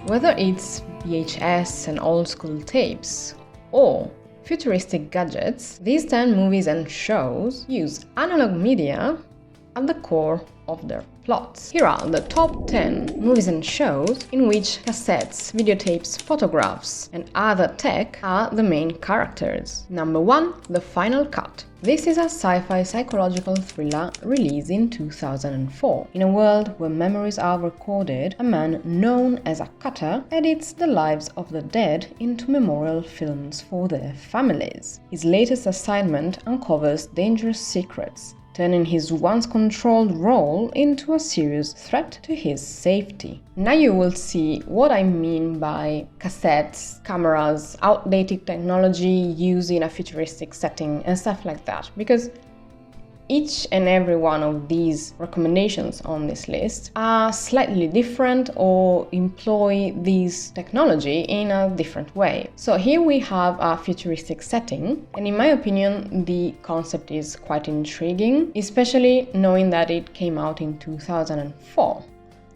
Whether it's VHS and old school tapes, or futuristic gadgets, these 10 movies and shows use analog media at the core of their plots. Here are the top 10 movies and shows in which cassettes, videotapes, photographs, and other tech are the main characters. Number 1. The Final Cut. This is a sci-fi psychological thriller released in 2004. In a world where memories are recorded, a man known as a cutter edits the lives of the dead into memorial films for their families. His latest assignment uncovers dangerous secrets, turning his once controlled role into a serious threat to his safety. Now you will see what I mean by cassettes, cameras, outdated technology used in a futuristic setting and stuff like that, because each and every one of these recommendations on this list are slightly different or employ this technology in a different way. So here we have a futuristic setting, and in my opinion the concept is quite intriguing, especially knowing that it came out in 2004.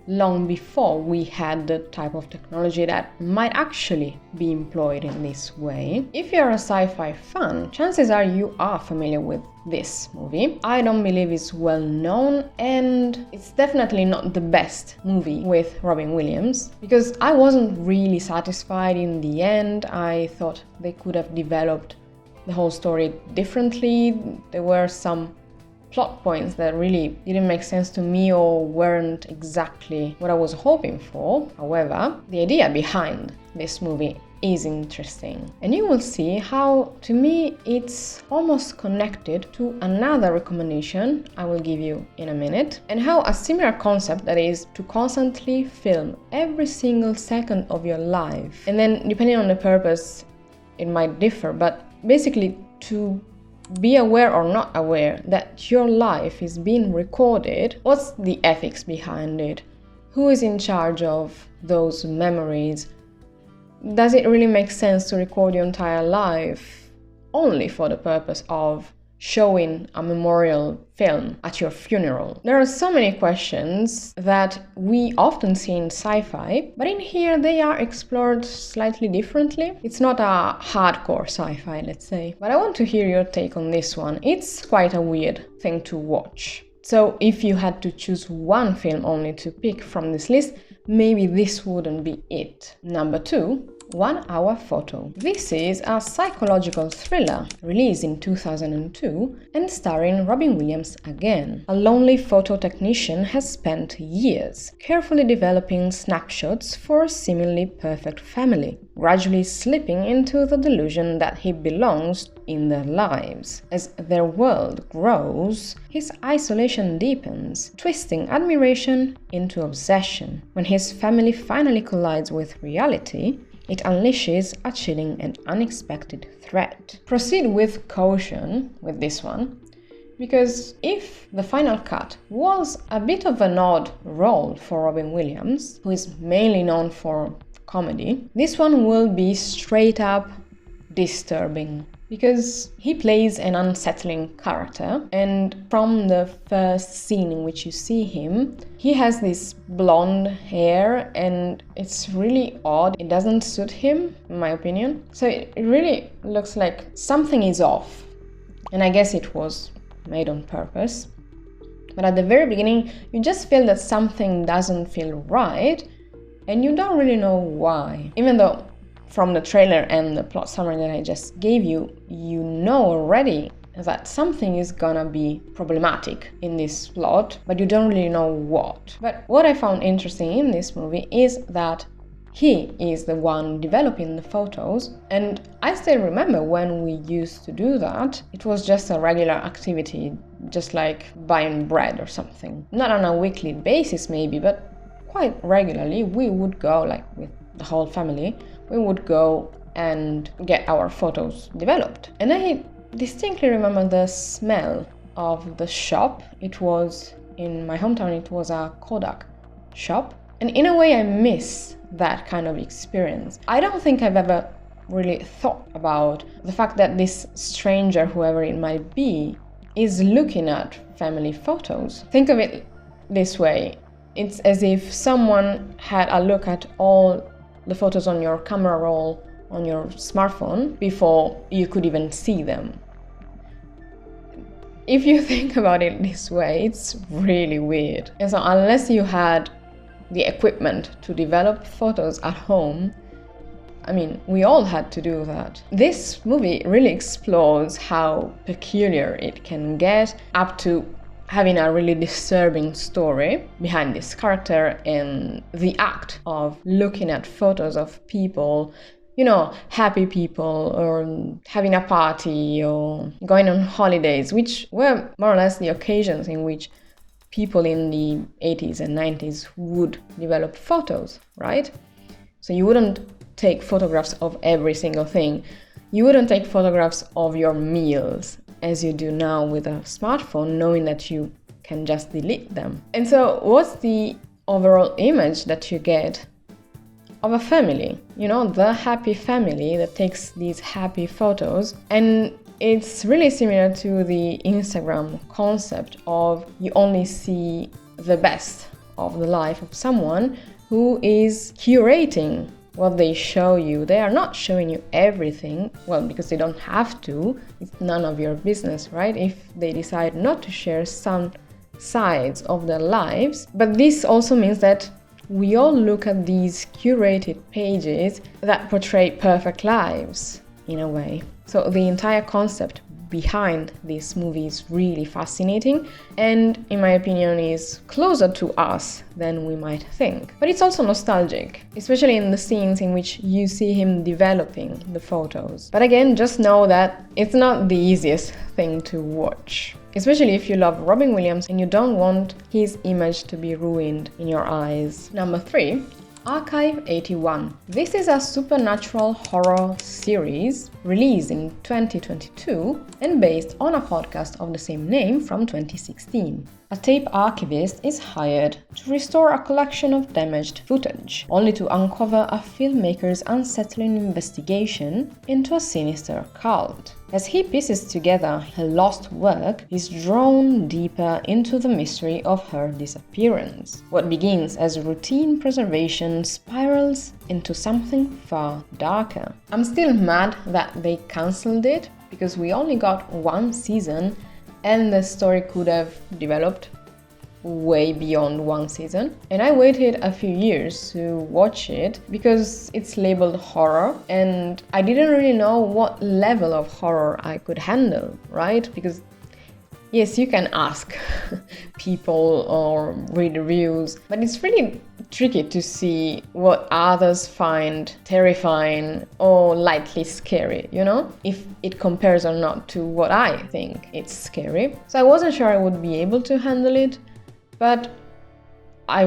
Long before we had the type of technology that might actually be employed in this way. If you're a sci-fi fan, chances are you are familiar with this movie. I don't believe it's well known, and it's definitely not the best movie with Robin Williams, because I wasn't really satisfied in the end. I thought they could have developed the whole story differently. There were some plot points that really didn't make sense to me or weren't exactly what I was hoping for. However, the idea behind this movie is interesting, and you will see how, to me, it's almost connected to another recommendation I will give you in a minute, and how a similar concept, that is to constantly film every single second of your life, and then depending on the purpose it might differ, but basically to be aware or not aware that your life is being recorded. What's the ethics behind it? Who is in charge of those memories? Does it really make sense to record your entire life only for the purpose of showing a memorial film at your funeral? There are so many questions that we often see in sci-fi, but in here they are explored slightly differently. It's not a hardcore sci-fi, let's say, but I want to hear your take on this one. It's quite a weird thing to watch. So if you had to choose one film only to pick from this list, maybe this wouldn't be it. Number 2. 1 Hour Photo. This is a psychological thriller released in 2002 and starring Robin Williams again. A lonely photo technician has spent years carefully developing snapshots for a seemingly perfect family, gradually slipping into the delusion that he belongs in their lives. As their world grows, his isolation deepens, twisting admiration into obsession. When his family finally collides with reality, it unleashes a chilling and unexpected threat. Proceed with caution with this one, because if The Final Cut was a bit of an odd role for Robin Williams, who is mainly known for comedy, this one will be straight up disturbing, because he plays an unsettling character, and from the first scene in which you see him, he has this blonde hair and it's really odd. It doesn't suit him, in my opinion. So it really looks like something is off, and I guess it was made on purpose. But at the very beginning, you just feel that something doesn't feel right, and you don't really know why. Even though from the trailer and the plot summary that I just gave you, you know already that something is gonna be problematic in this plot, but you don't really know what. But what I found interesting in this movie is that he is the one developing the photos, and I still remember when we used to do that, it was just a regular activity, just like buying bread or something. Not on a weekly basis maybe, but quite regularly we would go, like with the whole family, we would go and get our photos developed. And I distinctly remember the smell of the shop. It was in my hometown, it was a Kodak shop. And in a way I miss that kind of experience. I don't think I've ever really thought about the fact that this stranger, whoever it might be, is looking at family photos. Think of it this way. It's as if someone had a look at all the photos on your camera roll on your smartphone before you could even see them. If you think about it this way, it's really weird. And so unless you had the equipment to develop photos at home, I mean, we all had to do that. This movie really explores how peculiar it can get, up to having a really disturbing story behind this character and the act of looking at photos of people, you know, happy people, or having a party, or going on holidays, which were more or less the occasions in which people in the 80s and 90s would develop photos, right? So you wouldn't take photographs of every single thing. You wouldn't take photographs of your meals as you do now with a smartphone, knowing that you can just delete them. And so what's the overall image that you get of a family? You know, the happy family that takes these happy photos. And it's really similar to the Instagram concept of you only see the best of the life of someone who is curating what they show you. They are not showing you everything, well, because they don't have to. It's none of your business, right? If they decide not to share some sides of their lives. But this also means that we all look at these curated pages that portray perfect lives, in a way. So the entire concept behind this movie is really fascinating and, in my opinion, is closer to us than we might think. But it's also nostalgic, especially in the scenes in which you see him developing the photos. But again, just know that it's not the easiest thing to watch, especially if you love Robin Williams and you don't want his image to be ruined in your eyes. Number 3. Archive 81. This is a supernatural horror series released in 2022 and based on a podcast of the same name from 2016. A tape archivist is hired to restore a collection of damaged footage, only to uncover a filmmaker's unsettling investigation into a sinister cult. As he pieces together her lost work, he's drawn deeper into the mystery of her disappearance. What begins as routine preservation spirals into something far darker. I'm still mad that they cancelled it, because we only got one season and the story could have developed way beyond one season. And I waited a few years to watch it because it's labeled horror and I didn't really know what level of horror I could handle, right? Because yes, you can ask people or read reviews, but it's really tricky to see what others find terrifying or lightly scary, you know? If it compares or not to what I think it's scary. So I wasn't sure I would be able to handle it, but I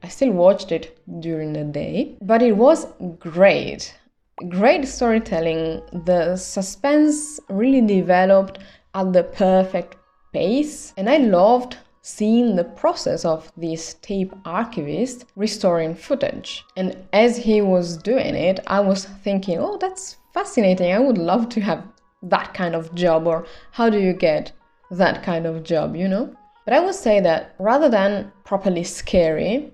still watched it during the day, but it was great. Great storytelling. The suspense really developed at the perfect pace, and I loved seeing the process of this tape archivist restoring footage. And as he was doing it, I was thinking, oh, that's fascinating. I would love to have that kind of job, or how do you get that kind of job, you know? But I would say that rather than properly scary,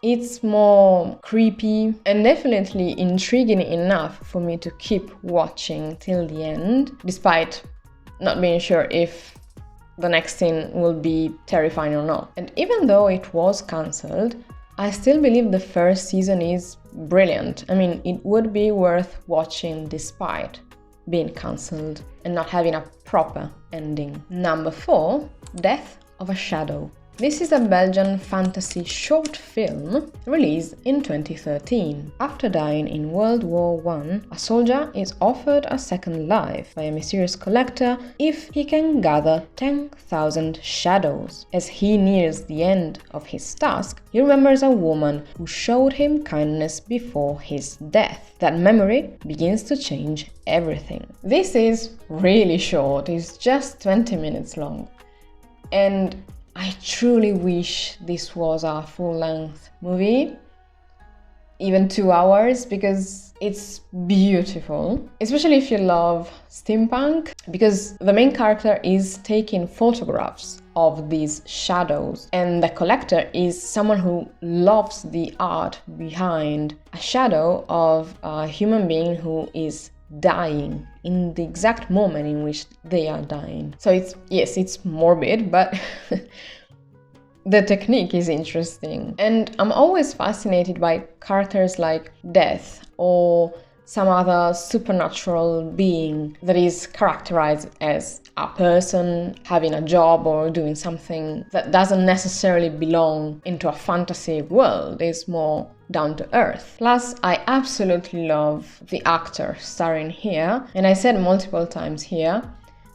it's more creepy and definitely intriguing enough for me to keep watching till the end, despite not being sure if the next scene will be terrifying or not. And even though it was cancelled, I still believe the first season is brilliant. I mean, it would be worth watching despite being cancelled and not having a proper ending. Number 4, Death of a Shadow. This is a Belgian fantasy short film released in 2013. After dying in World War I, a soldier is offered a second life by a mysterious collector if he can gather 10,000 shadows. As he nears the end of his task, he remembers a woman who showed him kindness before his death. That memory begins to change everything. This is really short, it's just 20 minutes long. And I truly wish this was a full-length movie, even 2 hours, because it's beautiful, especially if you love steampunk, because the main character is taking photographs of these shadows. And the collector is someone who loves the art behind a shadow of a human being who is dying in the exact moment in which they are dying. So it's morbid, but the technique is interesting. And I'm always fascinated by characters like death or some other supernatural being that is characterized as a person having a job or doing something that doesn't necessarily belong into a fantasy world. It's more down to earth. Plus, I absolutely love the actor starring here, and I said multiple times here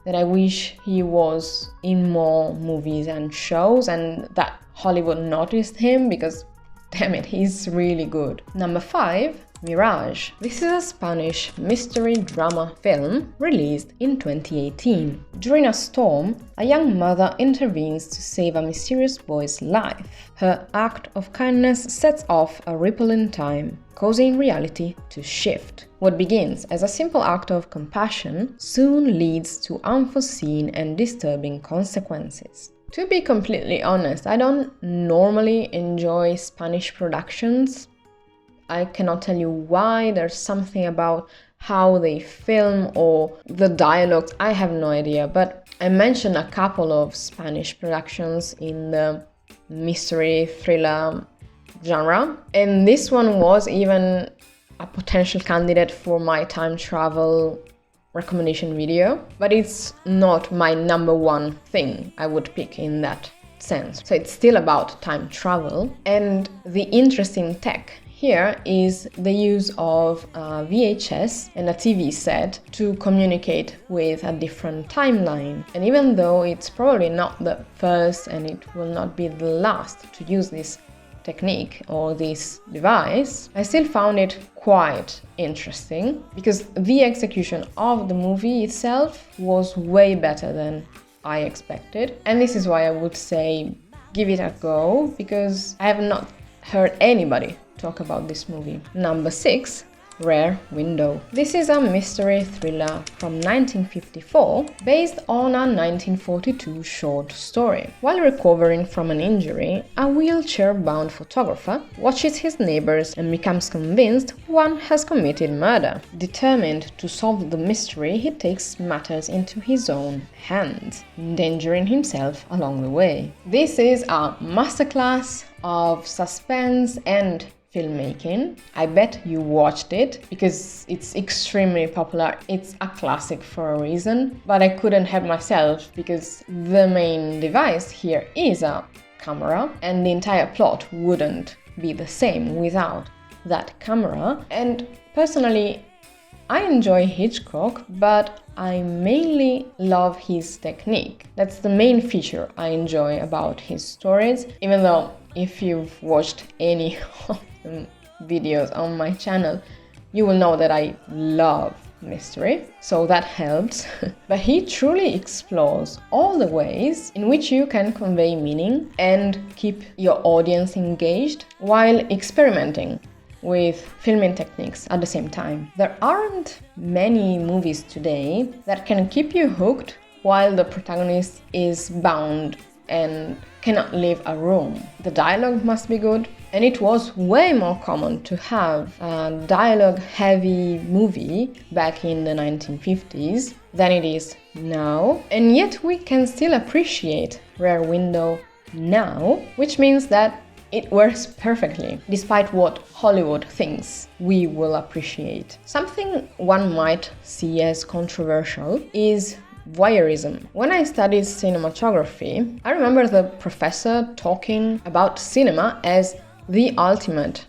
that I wish he was in more movies and shows and that Hollywood noticed him, because damn it, he's really good. Number 5, Mirage. This is a Spanish mystery drama film released in 2018. During a storm, a young mother intervenes to save a mysterious boy's life. Her act of kindness sets off a ripple in time, causing reality to shift. What begins as a simple act of compassion soon leads to unforeseen and disturbing consequences. To be completely honest, I don't normally enjoy Spanish productions. I cannot tell you why. There's something about how they film or the dialogue. I have no idea, but I mentioned a couple of Spanish productions in the mystery thriller genre, and this one was even a potential candidate for my time travel recommendation video, but it's not my number one thing I would pick in that sense. So it's still about time travel, and the interesting tech here is the use of a VHS and a TV set to communicate with a different timeline. And even though it's probably not the first and it will not be the last to use this technique or this device, I still found it quite interesting because the execution of the movie itself was way better than I expected. And this is why I would say give it a go, because I have not heard anybody talk about this movie. Number 6, Rare Window. This is a mystery thriller from 1954 based on a 1942 short story. While recovering from an injury, a wheelchair-bound photographer watches his neighbors and becomes convinced one has committed murder. Determined to solve the mystery, he takes matters into his own hands, endangering himself along the way. This is a masterclass of suspense and filmmaking. I bet you watched it because it's extremely popular. It's a classic for a reason, but I couldn't help myself because the main device here is a camera and the entire plot wouldn't be the same without that camera. And personally, I enjoy Hitchcock, but I mainly love his technique. That's the main feature I enjoy about his stories, even though if you've watched any of the videos on my channel, you will know that I love mystery, so that helps. But he truly explores all the ways in which you can convey meaning and keep your audience engaged while experimenting with filming techniques at the same time. There aren't many movies today that can keep you hooked while the protagonist is bound and cannot leave a room. The dialogue must be good, and it was way more common to have a dialogue-heavy movie back in the 1950s than it is now, and yet we can still appreciate Rare Window now, which means that it works perfectly, despite what Hollywood thinks we will appreciate. Something one might see as controversial is voyeurism. When I studied cinematography, I remember the professor talking about cinema as the ultimate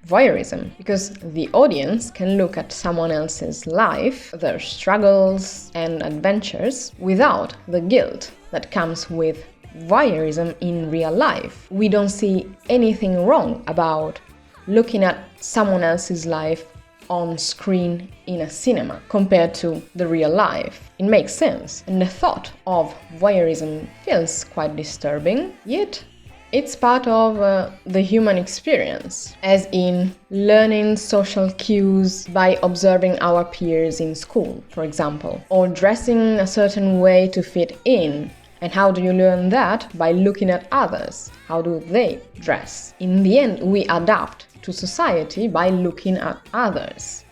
voyeurism, because the audience can look at someone else's life, their struggles and adventures, without the guilt that comes with voyeurism in real life. We don't see anything wrong about looking at someone else's life on screen in a cinema compared to the real life. It makes sense, and the thought of voyeurism feels quite disturbing, yet it's part of the human experience, as in learning social cues by observing our peers in school, for example, or dressing a certain way to fit in And how do you learn that? By looking at others. How do they dress? In the end, we adapt to society by looking at others.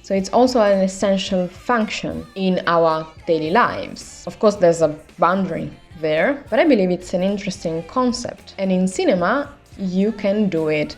So it's also an essential function in our daily lives. Of course, there's a boundary there, but I believe it's an interesting concept. And in cinema, you can do it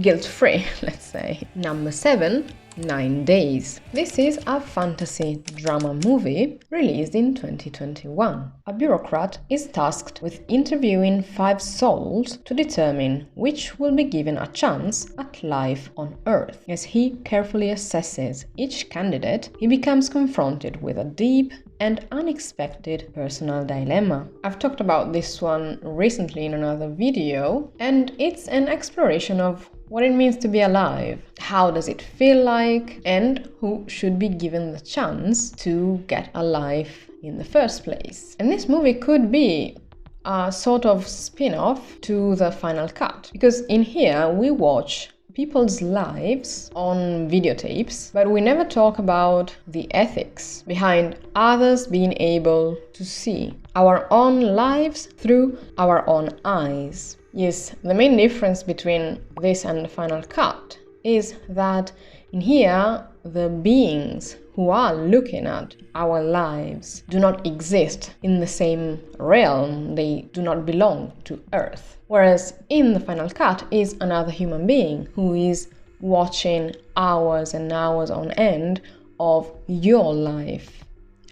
guilt-free, let's say. Number 7, 9 Days. This is a fantasy drama movie released in 2021. A bureaucrat is tasked with interviewing 5 souls to determine which will be given a chance at life on Earth. As he carefully assesses each candidate, he becomes confronted with a deep and unexpected personal dilemma. I've talked about this one recently in another video, and it's an exploration of what it means to be alive, how does it feel like, and who should be given the chance to get a life in the first place. And this movie could be a sort of spin-off to the final cut, because in here we watch people's lives on videotapes, but we never talk about the ethics behind others being able to see our own lives through our own eyes. Yes, the main difference between this and the final cut is that in here, the beings who are looking at our lives do not exist in the same realm. They do not belong to Earth. Whereas in the final cut is another human being who is watching hours and hours on end of your life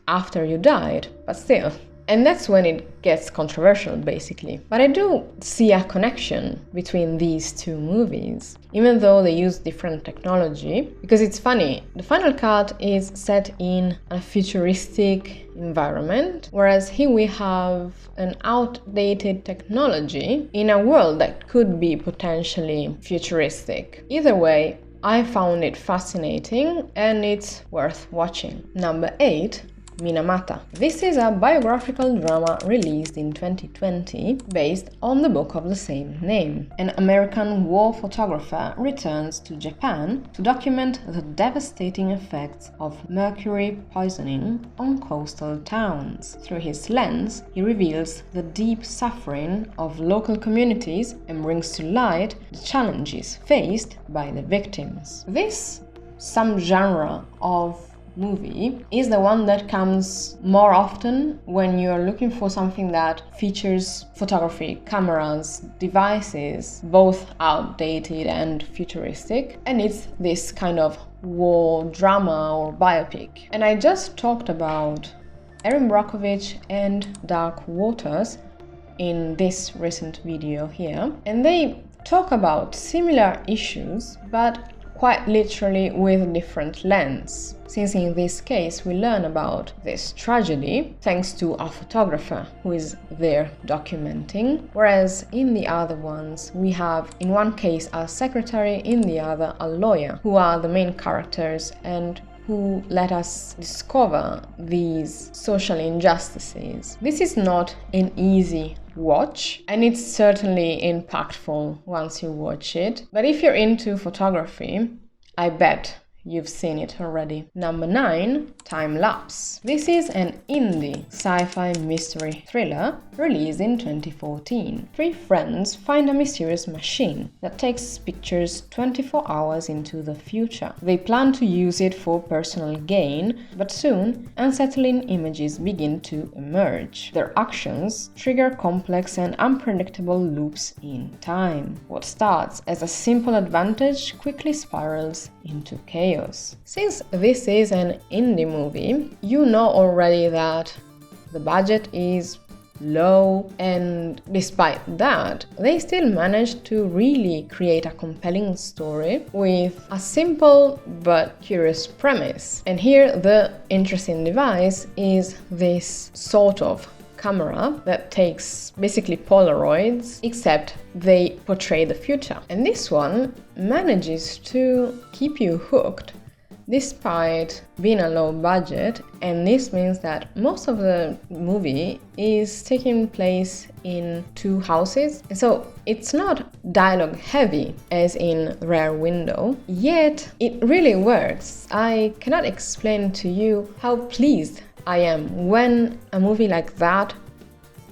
after you died, but still. And that's when it gets controversial, basically. But I do see a connection between these two movies, even though they use different technology. Because it's funny, the final cut is set in a futuristic environment, whereas here we have an outdated technology in a world that could be potentially futuristic. Either way, I found it fascinating and it's worth watching. Number 8. Minamata. This is a biographical drama released in 2020 based on the book of the same name. An American war photographer returns to Japan to document the devastating effects of mercury poisoning on coastal towns. Through his lens, he reveals the deep suffering of local communities and brings to light the challenges faced by the victims. This subgenre of movie is the one that comes more often when you're looking for something that features photography, cameras, devices, both outdated and futuristic, and it's this kind of war drama or biopic. And I just talked about Erin Brockovich and Dark Waters in this recent video here, and they talk about similar issues but quite literally with a different lens, since in this case we learn about this tragedy thanks to a photographer who is there documenting, whereas in the other ones we have in one case a secretary, in the other a lawyer, who are the main characters and who let us discover these social injustices. This is not an easy watch, and it's certainly impactful once you watch it, but if you're into photography, I bet you've seen it already. Number 9, Time Lapse. This is an indie sci-fi mystery thriller released in 2014. 3 friends find a mysterious machine that takes pictures 24 hours into the future. They plan to use it for personal gain, but soon unsettling images begin to emerge. Their actions trigger complex and unpredictable loops in time. What starts as a simple advantage quickly spirals into chaos. Since this is an indie movie, you know already that the budget is low, and despite that, they still managed to really create a compelling story with a simple but curious premise. And here the interesting device is this sort of camera that takes basically Polaroids, except they portray the future. And this one manages to keep you hooked despite being a low budget, and this means that most of the movie is taking place in 2 houses, so it's not dialogue heavy as in Rear Window, yet it really works. I cannot explain to you how pleased I am when a movie like that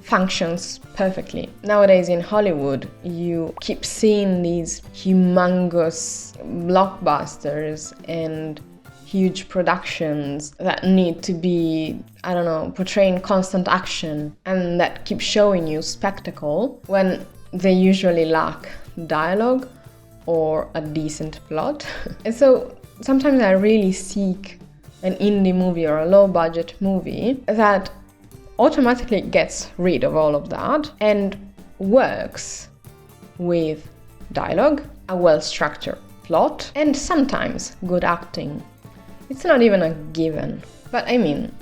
functions perfectly. Nowadays in Hollywood, you keep seeing these humongous blockbusters and huge productions that need to be, I don't know, portraying constant action and that keep showing you spectacle when they usually lack dialogue or a decent plot. And so sometimes I really seek an indie movie or a low-budget movie that automatically gets rid of all of that and works with dialogue, a well-structured plot, and sometimes good acting. It's not even a given, but I mean,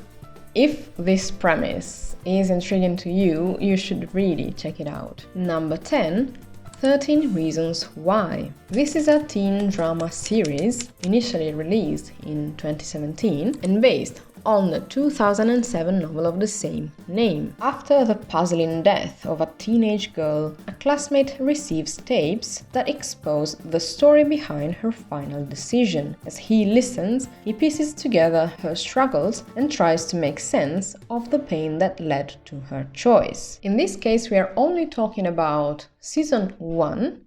if this premise is intriguing to you, you should really check it out. Number 10. 13 Reasons Why. This is a teen drama series initially released in 2017 and based on the 2007 novel of the same name. After the puzzling death of a teenage girl, a classmate receives tapes that expose the story behind her final decision. As he listens, he pieces together her struggles and tries to make sense of the pain that led to her choice. In this case, we are only talking about Season 1,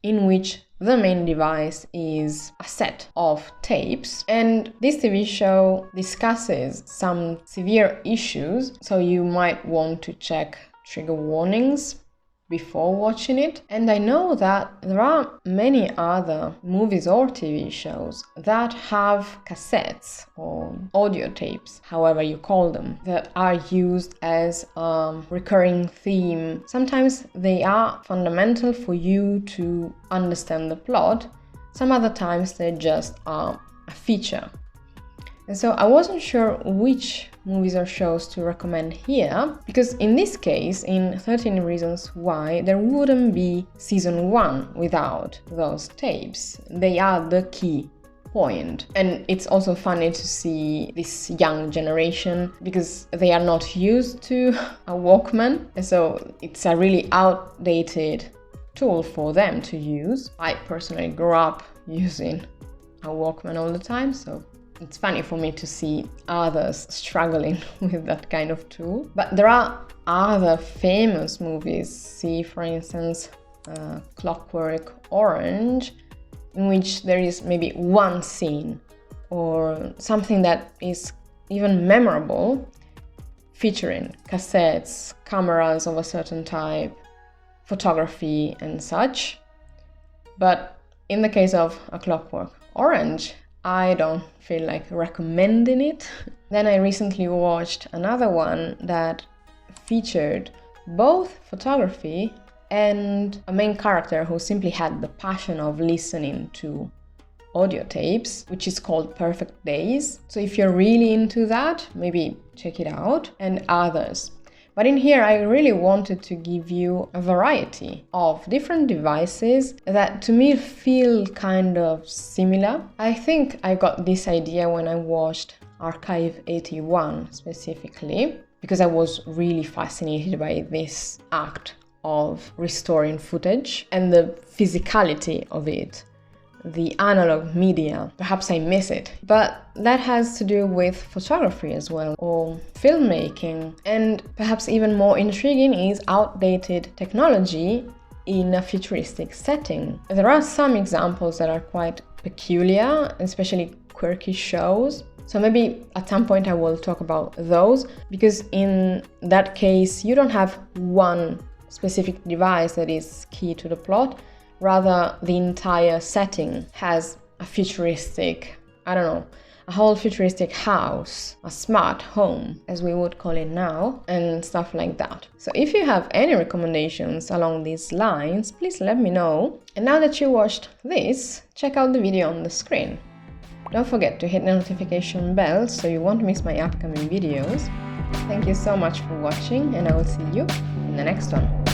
in which the main device is a set of tapes, and this TV show discusses some severe issues, so you might want to check trigger warnings before watching it. And I know that there are many other movies or TV shows that have cassettes or audio tapes, however you call them, that are used as a recurring theme. Sometimes they are fundamental for you to understand the plot, some other times they just are a feature. And so I wasn't sure which movies or shows to recommend here, because in this case, in 13 Reasons Why, there wouldn't be Season 1 without those tapes. They are the key point. And it's also funny to see this young generation, because they are not used to a Walkman, and so it's a really outdated tool for them to use. I personally grew up using a Walkman all the time, so it's funny for me to see others struggling with that kind of tool. But there are other famous movies. See, for instance, Clockwork Orange, in which there is maybe one scene or something that is even memorable, featuring cassettes, cameras of a certain type, photography and such. But in the case of A Clockwork Orange, I don't feel like recommending it. Then I recently watched another one that featured both photography and a main character who simply had the passion of listening to audio tapes, which is called Perfect Days. So if you're really into that, maybe check it out, and others. But in here, I really wanted to give you a variety of different devices that to me feel kind of similar. I think I got this idea when I watched Archive 81 specifically, because I was really fascinated by this act of restoring footage and the physicality of it. The analog media, perhaps I miss it, but that has to do with photography as well, or filmmaking, and perhaps even more intriguing is outdated technology in a futuristic setting. There are some examples that are quite peculiar, especially quirky shows, so maybe at some point I will talk about those, because in that case you don't have one specific device that is key to the plot. Rather, the entire setting has a futuristic, I don't know, a whole futuristic house, a smart home, as we would call it now, and stuff like that. So if you have any recommendations along these lines, please let me know. And now that you watched this, check out the video on the screen. Don't forget to hit the notification bell so you won't miss my upcoming videos. Thank you so much for watching, and I will see you in the next one.